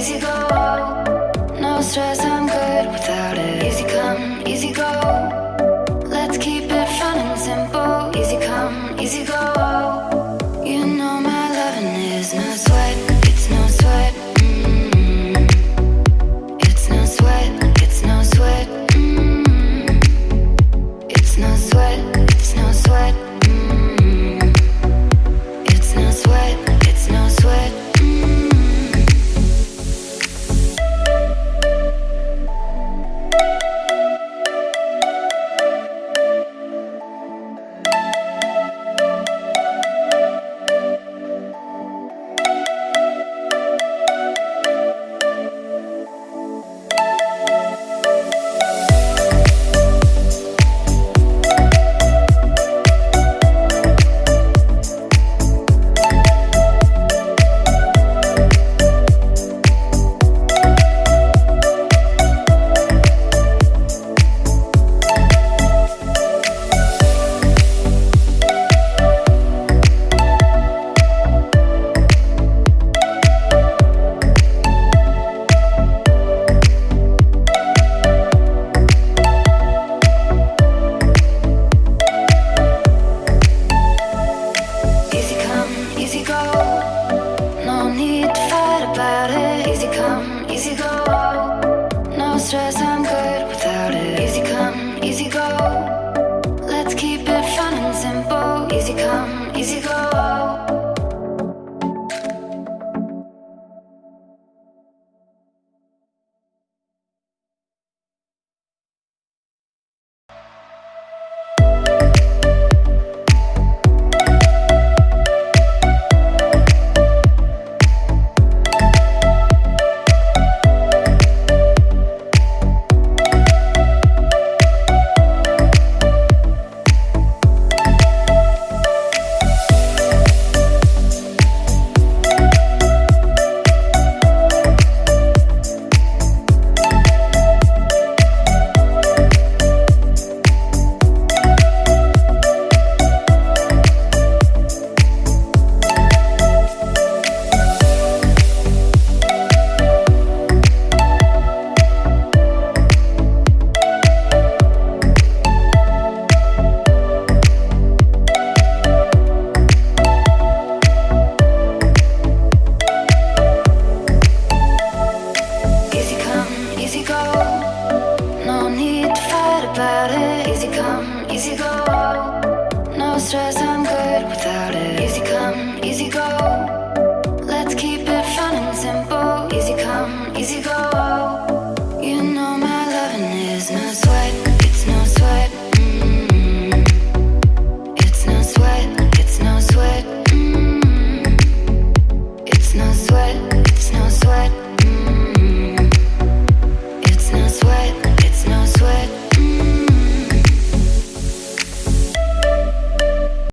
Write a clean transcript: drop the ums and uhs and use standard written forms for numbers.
easy go. No stress, I'm good without it. Easy come, easy go. Let's keep it fun and simple. Easy come, easy go. You know my loving is no sweat, it's no sweat. It's no sweat, it's no sweat. It's no sweat, it's no sweat. It's no sweat, it's no sweat. Easy go, no need to fight about it. Easy come, easy go. No stress, I'm good without it. Easy come, easy go. Let's keep it fun and simple. Easy come, easy go.